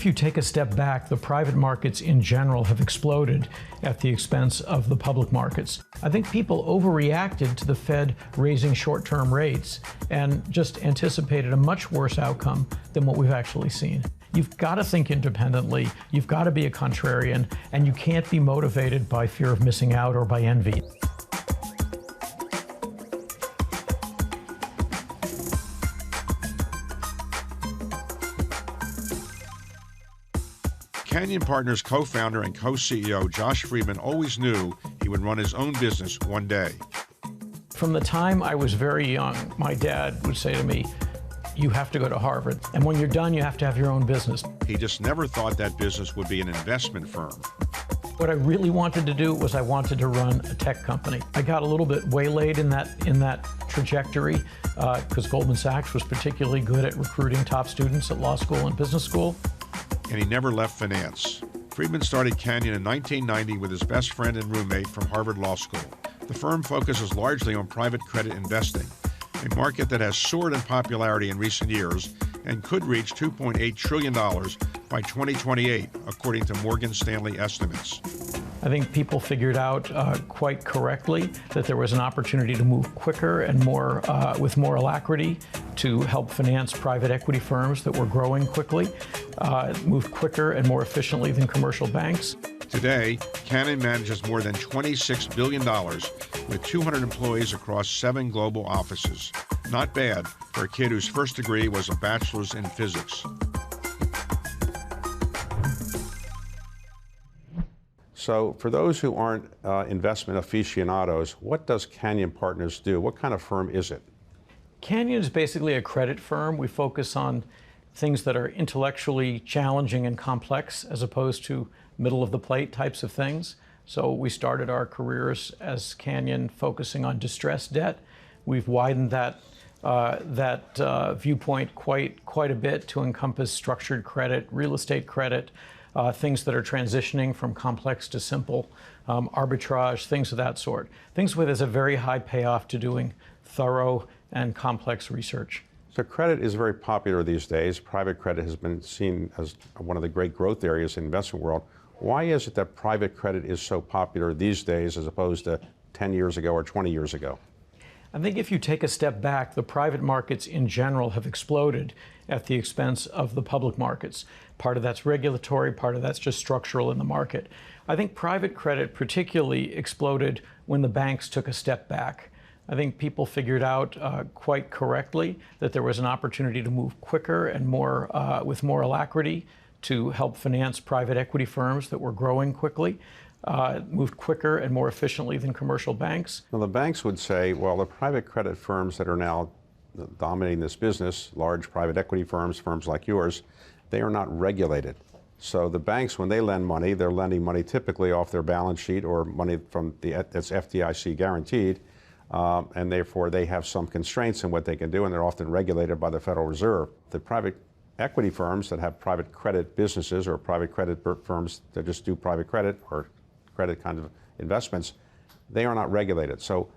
if you take a step back, the private markets in general have exploded at the expense of the public markets. I think people overreacted to the Fed raising short-term rates and just anticipated a much worse outcome than what we've actually seen. You've got to think independently, you've got to be a contrarian, and you can't be motivated by fear of missing out or by envy. Canyon Partners co-founder and co-CEO Josh Friedman always knew he would run his own business one day. From the time I was very young, my dad would say to me, you have to go to Harvard, and when you're done, you have to have your own business. He just never thought that business would be an investment firm. What I really wanted to do was I wanted to run a tech company. I got a little bit waylaid in that trajectory because Goldman Sachs was particularly good at recruiting top students at law school and business school. And he never left finance. Friedman started Canyon in 1990 with his best friend and roommate from Harvard Law School. The firm focuses largely on private credit investing, a market that has soared in popularity in recent years and could reach $2.8 trillion by 2028, according to Morgan Stanley estimates. I think people figured out quite correctly that there was an opportunity to move quicker and more with more alacrity to help finance private equity firms that were growing quickly, moved quicker and more efficiently than commercial banks. Today, Canyon manages more than $26 billion with 200 employees across 7 global offices. Not bad for a kid whose first degree was a bachelor's in physics. So for those who aren't investment aficionados, what does Canyon Partners do? What kind of firm is it? Canyon is basically a credit firm. We focus on things that are intellectually challenging and complex as opposed to middle-of-the-plate types of things. So we started our careers as Canyon focusing on distressed debt. We've widened that viewpoint quite a bit to encompass structured credit, real estate credit, things that are transitioning from complex to simple, arbitrage, things of that sort. Things where there's a very high payoff to doing thorough and complex research. So credit is very popular these days. Private credit has been seen as one of the great growth areas in the investment world. Why is it that private credit is so popular these days as opposed to 10 years ago or 20 years ago? I think if you take a step back, the private markets in general have exploded at the expense of the public markets. Part of that's regulatory, part of that's just structural in the market. I think private credit particularly exploded when the banks took a step back. I think people figured out quite correctly that there was an opportunity to move quicker and more with more alacrity to help finance private equity firms that were growing quickly, moved quicker and more efficiently than commercial banks. Well, the banks would say, well, the private credit firms that are now dominating this business, large private equity firms, firms like yours, they are not regulated. So the banks, when they lend money, they're lending money typically off their balance sheet or money from that's FDIC guaranteed, and therefore they have some constraints in what they can do, and they're often regulated by the Federal Reserve. The private equity firms that have private credit businesses or private credit firms that just do private credit or credit kind of investments, they are not regulated. So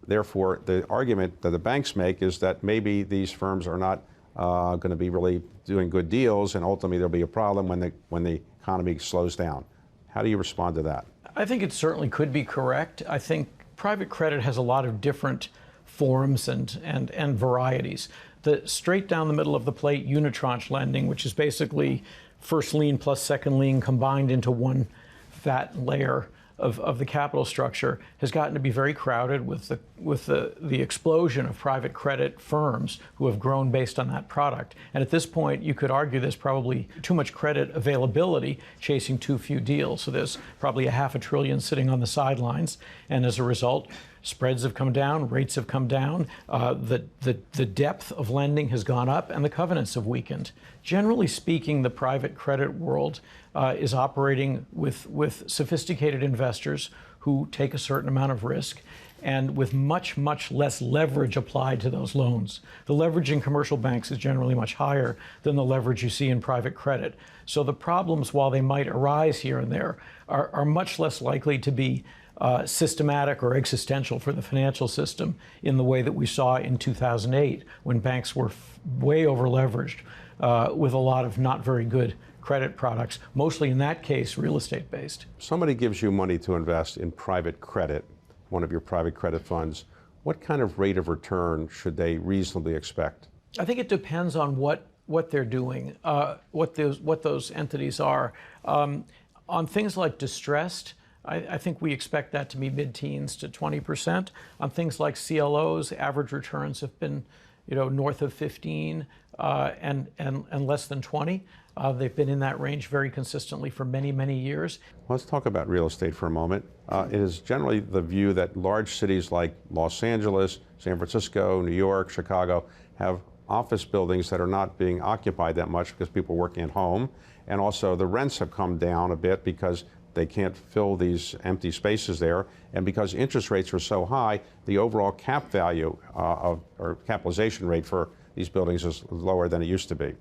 therefore, the argument that the banks make is that maybe these firms are not going to be really doing good deals, and ultimately there'll be a problem when the economy slows down. How do you respond to that? I think it certainly could be correct. I think private credit has a lot of different forms and varieties. The straight down the middle of the plate unitranche lending, which is basically first lien plus second lien combined into one fat layer of the capital structure, has gotten to be very crowded with the explosion of private credit firms who have grown based on that product. And at this point, you could argue there's probably too much credit availability chasing too few deals. So there's probably $500 billion sitting on the sidelines. And as a result, spreads have come down, rates have come down, the depth of lending has gone up, and the covenants have weakened. Generally speaking, the private credit world is operating with sophisticated investors who take a certain amount of risk and with much, much less leverage applied to those loans. The leverage in commercial banks is generally much higher than the leverage you see in private credit. So the problems, while they might arise here and there, are much less likely to be systematic or existential for the financial system in the way that we saw in 2008 when banks were way over leveraged with a lot of not very good credit products, mostly in that case real estate based. Somebody gives you money to invest in private credit, one of your private credit funds. What kind of rate of return should they reasonably expect? I think it depends on what they're doing, what those entities are. On things like distressed, I think we expect that to be mid-teens to 20%. On things like CLOs, average returns have been, north of 15 and less than 20. They've been in that range very consistently for many, many years. Let's talk about real estate for a moment. It is generally the view that large cities like Los Angeles, San Francisco, New York, Chicago have office buildings that are not being occupied that much because people are working at home. And also the rents have come down a bit because they can't fill these empty spaces there. And because interest rates are so high, the overall cap value or capitalization rate for these buildings is lower than it used to be.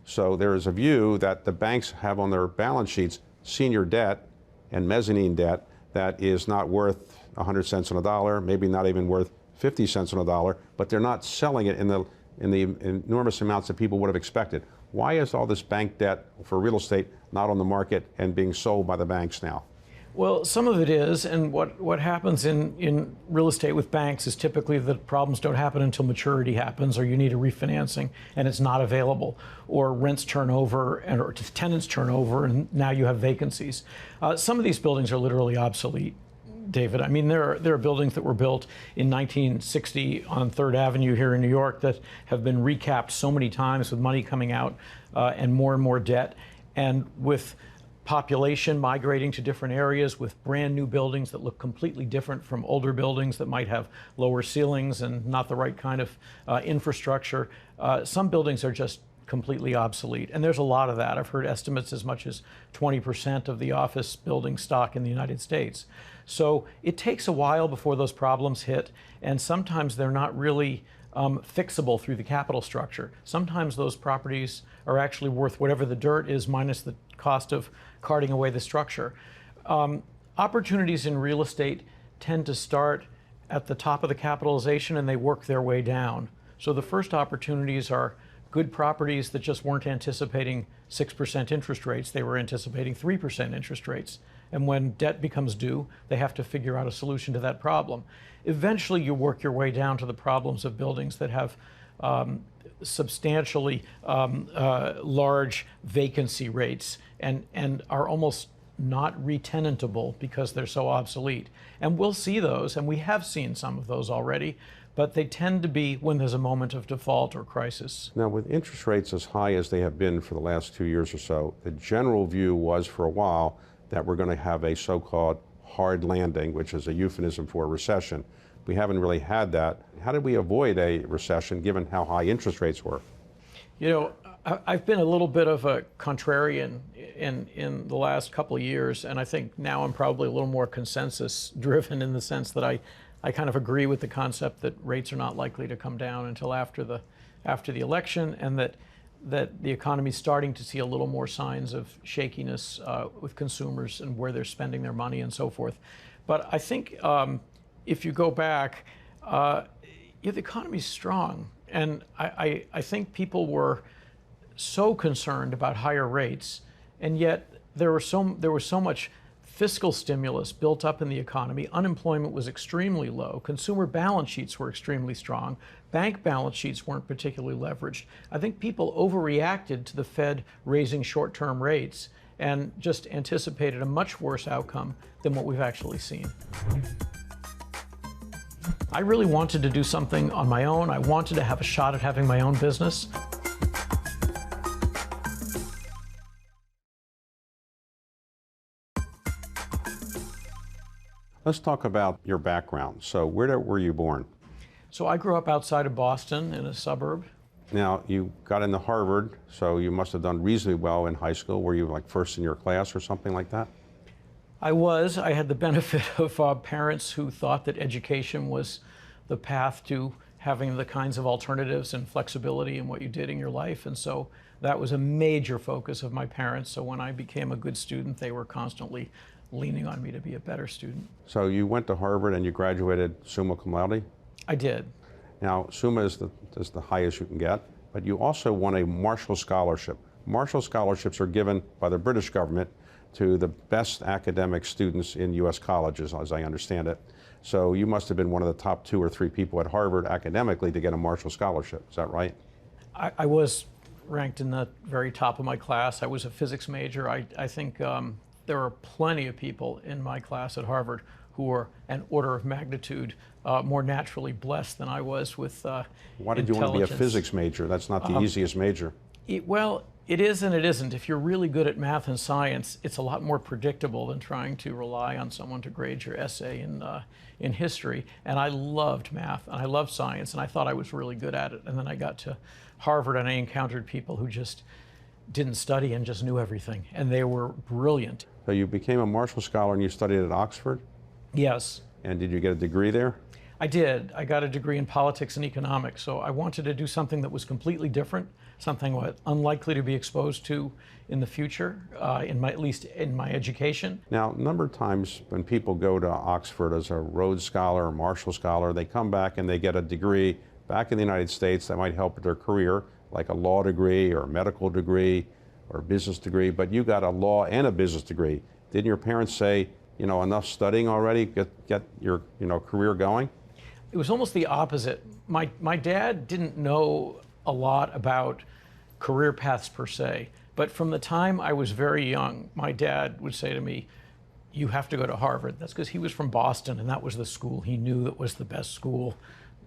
So there is a view that the banks have on their balance sheets senior debt and mezzanine debt that is not worth 100 cents on a dollar, maybe not even worth 50 cents on a dollar, but they're not selling it in the enormous amounts that people would have expected. Why is all this bank debt for real estate not on the market and being sold by the banks now? Well, some of it is, and what happens in real estate with banks is typically that problems don't happen until maturity happens, or you need a refinancing and it's not available, or rents turn over or tenants turn over and now you have vacancies. Some of these buildings are literally obsolete, David. I mean, there are buildings that were built in 1960 on 3rd Avenue here in New York that have been recapped so many times with money coming out and more debt, and with population migrating to different areas, with brand new buildings that look completely different from older buildings that might have lower ceilings and not the right kind of infrastructure. Some buildings are just completely obsolete, and there's a lot of that. I've heard estimates as much as 20% of the office building stock in the United States. So it takes a while before those problems hit, and sometimes they're not really fixable through the capital structure. Sometimes those properties are actually worth whatever the dirt is minus the cost of carting away the structure. Opportunities in real estate tend to start at the top of the capitalization and they work their way down. So the first opportunities are good properties that just weren't anticipating 6% interest rates. They were anticipating 3% interest rates. And when debt becomes due, they have to figure out a solution to that problem. Eventually, you work your way down to the problems of buildings that have substantially large vacancy rates and are almost not retenantable because they're so obsolete. And we'll see those, and we have seen some of those already, but they tend to be when there's a moment of default or crisis. Now, with interest rates as high as they have been for the last 2 years or so, the general view was for a while that we're going to have a so-called hard landing, which is a euphemism for a recession. We haven't really had that. How did we avoid a recession given how high interest rates were? You know, I've been a little bit of a contrarian in the last couple of years, and I think now I'm probably a little more consensus driven in the sense that I kind of agree with the concept that rates are not likely to come down until after the election, and that the economy's starting to see a little more signs of shakiness with consumers and where they're spending their money and so forth. But I think if you go back, the economy's strong, and I think people were so concerned about higher rates, and yet there was so much fiscal stimulus built up in the economy. Unemployment was extremely low. Consumer balance sheets were extremely strong. Bank balance sheets weren't particularly leveraged. I think people overreacted to the Fed raising short-term rates and just anticipated a much worse outcome than what we've actually seen. I really wanted to do something on my own. I wanted to have a shot at having my own business. Let's talk about your background. So where were you born? So I grew up outside of Boston in a suburb. Now, you got into Harvard, so you must have done reasonably well in high school. Were you like first in your class or something like that? I was. I had the benefit of parents who thought that education was the path to having the kinds of alternatives and flexibility in what you did in your life. And so that was a major focus of my parents. So when I became a good student, they were constantly leaning on me to be a better student. So you went to Harvard and you graduated summa cum laude? I did. Now, summa is the highest you can get, but you also won a Marshall Scholarship. Marshall Scholarships are given by the British government to the best academic students in U.S. colleges, as I understand it. So you must have been one of the top 2 or 3 people at Harvard academically to get a Marshall Scholarship. Is that right? I was ranked in the very top of my class. I was a physics major. I think there are plenty of people in my class at Harvard who were an order of magnitude more naturally blessed than I was with Why did you want to be a physics major? That's not the easiest major. Well, it is and it isn't. If you're really good at math and science, it's a lot more predictable than trying to rely on someone to grade your essay in history. And I loved math and I loved science and I thought I was really good at it. And then I got to Harvard and I encountered people who just didn't study and just knew everything. And they were brilliant. So you became a Marshall Scholar and you studied at Oxford? Yes. And did you get a degree there? I did. I got a degree in politics and economics. So I wanted to do something that was completely different, something unlikely to be exposed to in the future, at least in my education. Now, a number of times when people go to Oxford as a Rhodes Scholar or Marshall Scholar, they come back and they get a degree back in the United States that might help with their career, like a law degree or a medical degree or a business degree, but you got a law and a business degree. Didn't your parents say, enough studying already, get your, career going? It was almost the opposite. My dad didn't know a lot about career paths per se, but from the time I was very young, my dad would say to me, you have to go to Harvard. That's because he was from Boston and that was the school he knew that was the best school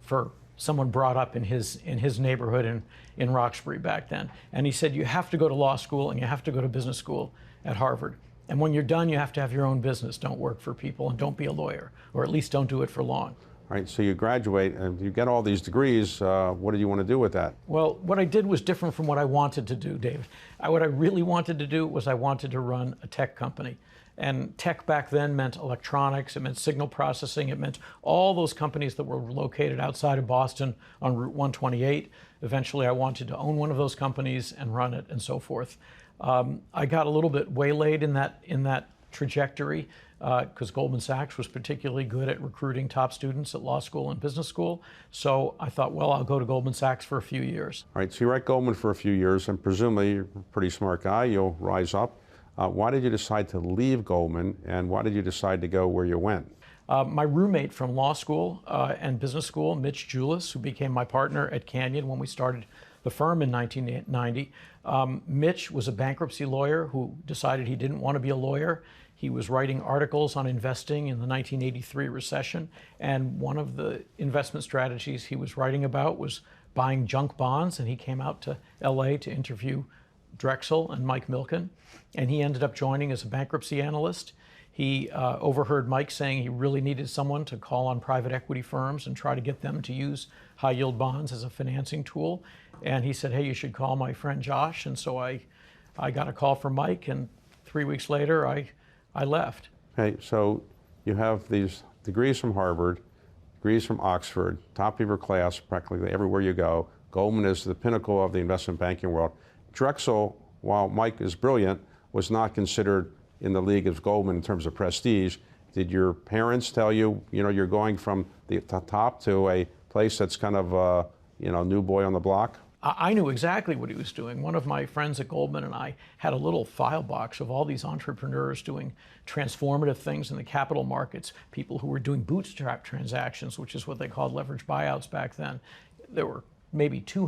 for someone brought up in his neighborhood in Roxbury back then. And he said, you have to go to law school and you have to go to business school at Harvard. And when you're done, you have to have your own business. Don't work for people and don't be a lawyer, or at least don't do it for long. All right, so you graduate and you get all these degrees. What did you want to do with that? Well, what I did was different from what I wanted to do, David. What I really wanted to do was I wanted to run a tech company. And tech back then meant electronics, it meant signal processing, it meant all those companies that were located outside of Boston on Route 128. Eventually, I wanted to own one of those companies and run it and so forth. I got a little bit waylaid in that trajectory because Goldman Sachs was particularly good at recruiting top students at law school and business school. So I thought, well, I'll go to Goldman Sachs for a few years. All right, so you're at Goldman for a few years, and presumably you're a pretty smart guy, you'll rise up. Why did you decide to leave Goldman, and why did you decide to go where you went? My roommate from law school and business school, Mitch Julis, who became my partner at Canyon when we started the firm in 1990. Mitch was a bankruptcy lawyer who decided he didn't want to be a lawyer. He was writing articles on investing in the 1983 recession, and one of the investment strategies he was writing about was buying junk bonds, and he came out to LA to interview Drexel and Mike Milken, and he ended up joining as a bankruptcy analyst. He overheard Mike saying he really needed someone to call on private equity firms and try to get them to use high yield bonds as a financing tool. And he said, hey, you should call my friend Josh. And so I got a call from Mike, and 3 weeks later, I left. Hey, so you have these degrees from Harvard, degrees from Oxford, top of your class practically everywhere you go. Goldman is the pinnacle of the investment banking world. Drexel, while Mike is brilliant, was not considered in the league of Goldman in terms of prestige. Did your parents tell you, you're going from the top to a place that's kind of, new boy on the block? I knew exactly what he was doing. One of my friends at Goldman and I had a little file box of all these entrepreneurs doing transformative things in the capital markets, people who were doing bootstrap transactions, which is what they called leverage buyouts back then. There were maybe 3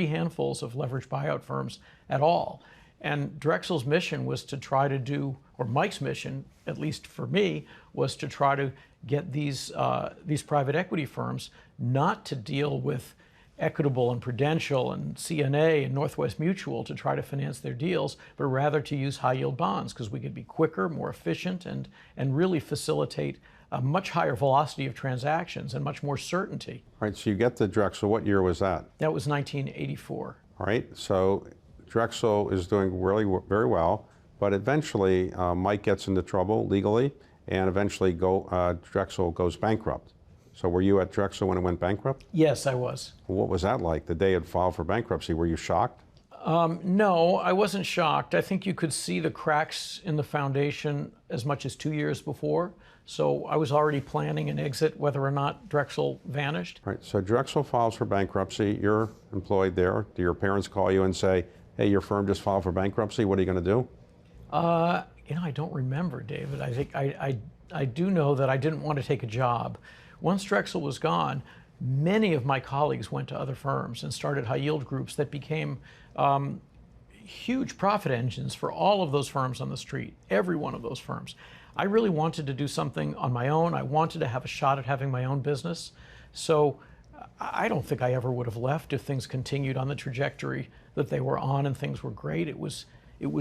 handfuls of leverage buyout firms at all. And Drexel's mission was to try to do, or Mike's mission, at least for me, was to try to get these private equity firms not to deal with Equitable and Prudential and CNA and Northwest Mutual to try to finance their deals, but rather to use high yield bonds because we could be quicker, more efficient, and really facilitate a much higher velocity of transactions and much more certainty. All right, so you get to Drexel. What year was that? That was 1984. All right, so Drexel is doing really very well, but eventually Mike gets into trouble legally, and eventually Drexel goes bankrupt. So were you at Drexel when it went bankrupt? Yes, I was. What was that like, the day it filed for bankruptcy? Were you shocked? No, I wasn't shocked. I think you could see the cracks in the foundation as much as 2 years before. So I was already planning an exit whether or not Drexel vanished. All right, so Drexel files for bankruptcy. You're employed there. Do your parents call you and say, hey, your firm just filed for bankruptcy, what are you going to do? I don't remember, David. I think I do know that I didn't want to take a job. Once Drexel was gone, many of my colleagues went to other firms and started high yield groups that became huge profit engines for all of those firms on the street, every one of those firms. I really wanted to do something on my own. I wanted to have a shot at having my own business. So I don't think I ever would have left if things continued on the trajectory that they were on and things were great. It was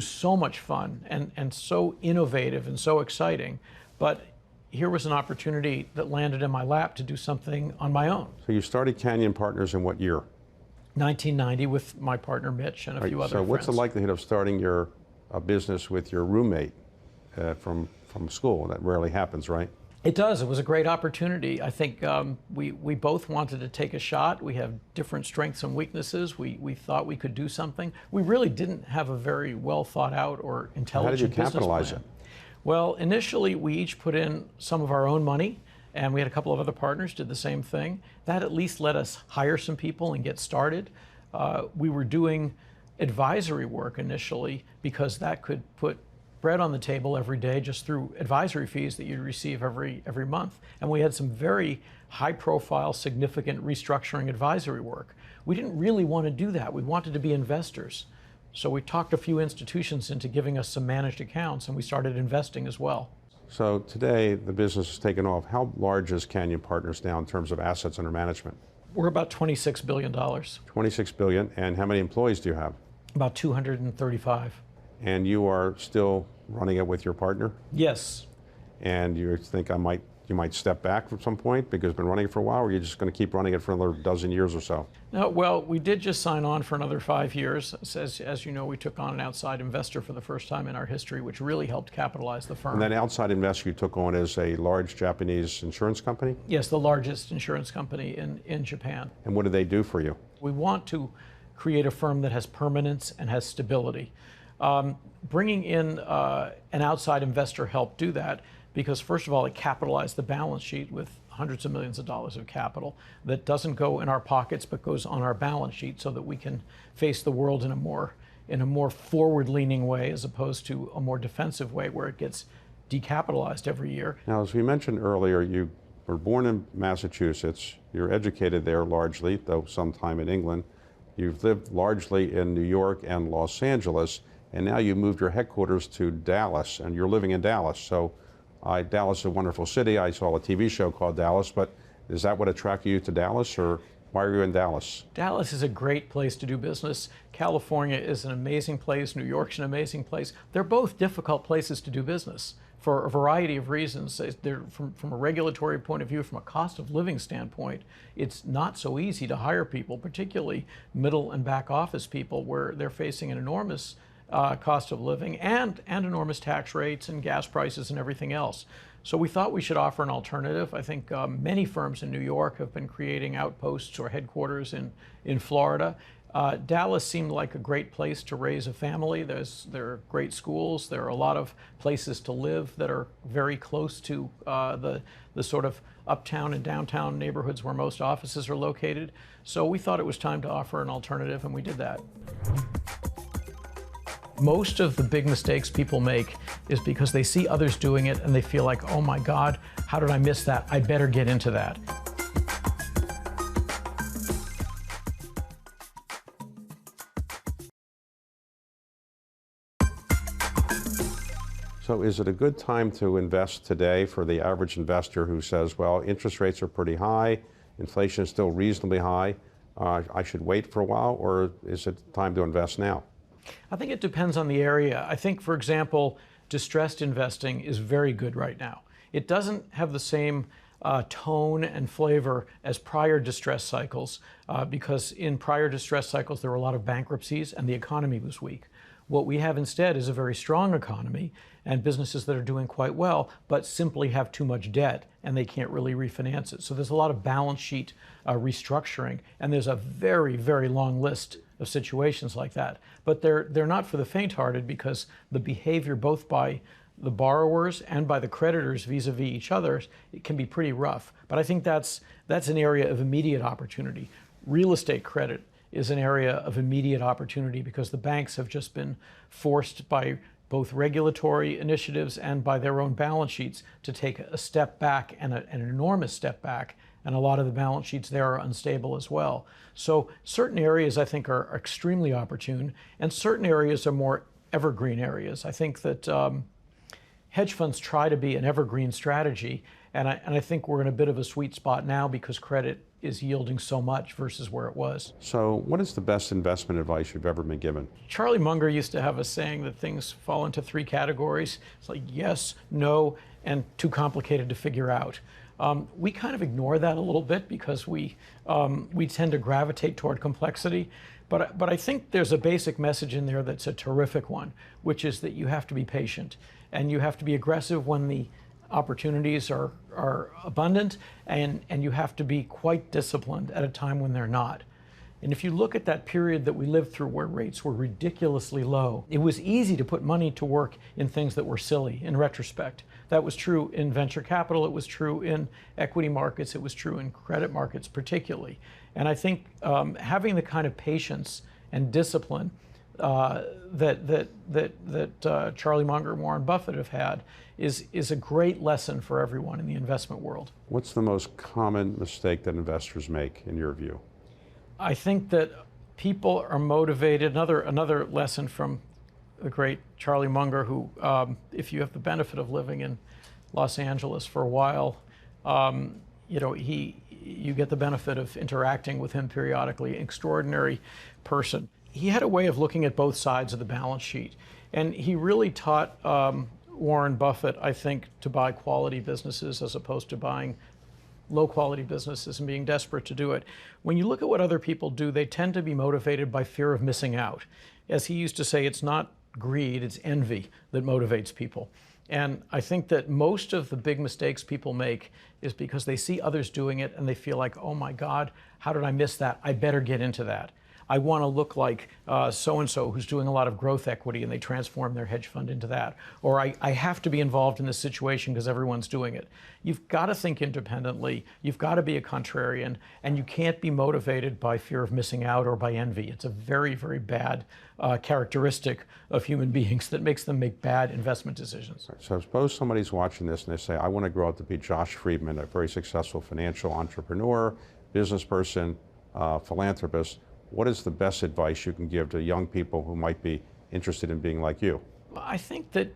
so much fun and so innovative and so exciting. But here was an opportunity that landed in my lap to do something on my own. So you started Canyon Partners in what year? 1990 with my partner Mitch and a few other friends. So what's the likelihood of starting a business with your roommate from school? That rarely happens, right? It does. It was a great opportunity. I think we both wanted to take a shot. We have different strengths and weaknesses. We thought we could do something. We really didn't have a very well thought out or intelligent business plan. How did you capitalize it? Well, initially we each put in some of our own money, and we had a couple of other partners did the same thing. That at least let us hire some people and get started. We were doing advisory work initially because that could put bread on the table every day just through advisory fees that you'd receive every month. And we had some very high profile, significant restructuring advisory work. We didn't really want to do that. We wanted to be investors. So we talked a few institutions into giving us some managed accounts, and we started investing as well. So today the business has taken off. How large is Canyon Partners now in terms of assets under management? We're about $26 billion. $26 billion. And how many employees do you have? About 235. And you are still running it with your partner? Yes. And you think you might step back at some point because you've been running it for a while, or are you just going to keep running it for another dozen years or so? No, well, we did just sign on for another 5 years. As you know, we took on an outside investor for the first time in our history, which really helped capitalize the firm. And that outside investor you took on is a large Japanese insurance company? Yes, the largest insurance company in Japan. And what do they do for you? We want to create a firm that has permanence and has stability. Bringing in an outside investor helped do that because, first of all, it capitalized the balance sheet with hundreds of millions of dollars of capital that doesn't go in our pockets but goes on our balance sheet so that we can face the world in a more forward-leaning way as opposed to a more defensive way where it gets decapitalized every year. Now, as we mentioned earlier, you were born in Massachusetts. You're educated there largely, though some time in England. You've lived largely in New York and Los Angeles. And now you moved your headquarters to Dallas, and you're living in Dallas. So Dallas is a wonderful city. I saw a TV show called Dallas, but is that what attracted you to Dallas, or why are you in Dallas? Dallas is a great place to do business. California is an amazing place. New York's an amazing place. They're both difficult places to do business for a variety of reasons. They're from a regulatory point of view, from a cost of living standpoint, it's not so easy to hire people, particularly middle and back office people, where they're facing an enormous cost of living and enormous tax rates and gas prices and everything else. So we thought we should offer an alternative. I think many firms in New York have been creating outposts or headquarters in Florida. Dallas seemed like a great place to raise a family. There are great schools. There are a lot of places to live that are very close to the sort of uptown and downtown neighborhoods where most offices are located. So we thought it was time to offer an alternative, and we did that. Most of the big mistakes people make is because they see others doing it and they feel like, oh my God, how did I miss that? I better get into that. So is it a good time to invest today for the average investor who says, well, interest rates are pretty high, inflation is still reasonably high, I should wait for a while, or is it time to invest now? I think it depends on the area. I think, for example, distressed investing is very good right now. It doesn't have the same tone and flavor as prior distress cycles because in prior distress cycles there were a lot of bankruptcies and the economy was weak. What we have instead is a very strong economy and businesses that are doing quite well but simply have too much debt and they can't really refinance it. So there's a lot of balance sheet restructuring, and there's a very, very long list of situations like that. But they're not for the faint-hearted because the behavior both by the borrowers and by the creditors vis-a-vis each other, it can be pretty rough. But I think that's an area of immediate opportunity. Real estate credit is an area of immediate opportunity because the banks have just been forced by both regulatory initiatives and by their own balance sheets to take a step back, and an enormous step back, and a lot of the balance sheets there are unstable as well. So certain areas I think are extremely opportune, and certain areas are more evergreen areas. I think that hedge funds try to be an evergreen strategy, and I think we're in a bit of a sweet spot now because credit is yielding so much versus where it was. So what is the best investment advice you've ever been given? Charlie Munger used to have a saying that things fall into three categories. It's like yes, no, and too complicated to figure out. We kind of ignore that a little bit because we tend to gravitate toward complexity. But I think there's a basic message in there that's a terrific one, which is that you have to be patient and you have to be aggressive when the opportunities are abundant, and you have to be quite disciplined at a time when they're not. And if you look at that period that we lived through where rates were ridiculously low, it was easy to put money to work in things that were silly in retrospect. That was true in venture capital, it was true in equity markets, it was true in credit markets particularly. And I think having the kind of patience and discipline that Charlie Munger and Warren Buffett have had is a great lesson for everyone in the investment world. What's the most common mistake that investors make, in your view? I think that people are motivated. Another lesson from the great Charlie Munger, who, if you have the benefit of living in Los Angeles for a while, you get the benefit of interacting with him periodically. Extraordinary person. He had a way of looking at both sides of the balance sheet, and he really taught Warren Buffett, I think, to buy quality businesses as opposed to buying low quality businesses and being desperate to do it. When you look at what other people do, they tend to be motivated by fear of missing out. As he used to say, it's not greed, it's envy that motivates people. And I think that most of the big mistakes people make is because they see others doing it and they feel like, oh my God, how did I miss that? I better get into that. I want to look like so-and-so who's doing a lot of growth equity, and they transform their hedge fund into that. Or I have to be involved in this situation because everyone's doing it. You've got to think independently. You've got to be a contrarian, and you can't be motivated by fear of missing out or by envy. It's a very, very bad characteristic of human beings that makes them make bad investment decisions. So suppose somebody's watching this and they say, I want to grow up to be Josh Friedman, a very successful financial entrepreneur, business person, philanthropist. What is the best advice you can give to young people who might be interested in being like you? I think that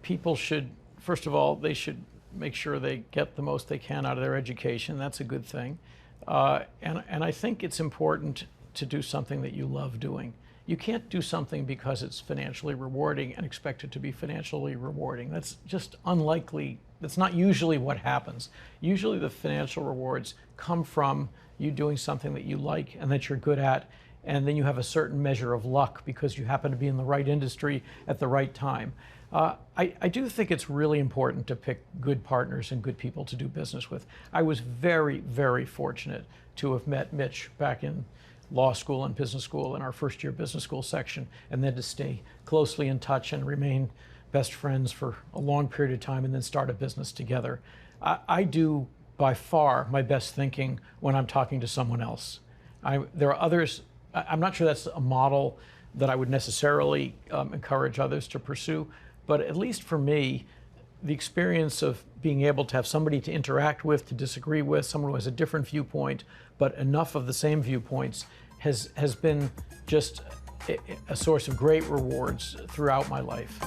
people should, first of all, they should make sure they get the most they can out of their education. That's a good thing. And I think it's important to do something that you love doing. You can't do something because it's financially rewarding and expect it to be financially rewarding. That's just unlikely. That's not usually what happens. Usually the financial rewards come from you doing something that you like and that you're good at, and then you have a certain measure of luck because you happen to be in the right industry at the right time. I do think it's really important to pick good partners and good people to do business with. I was very, very fortunate to have met Mitch back in law school and business school in our first year business school section, and then to stay closely in touch and remain best friends for a long period of time and then start a business together. I do by far my best thinking when I'm talking to someone else. There are others, I'm not sure that's a model that I would necessarily encourage others to pursue, but at least for me, the experience of being able to have somebody to interact with, to disagree with, someone who has a different viewpoint, but enough of the same viewpoints has been just a source of great rewards throughout my life.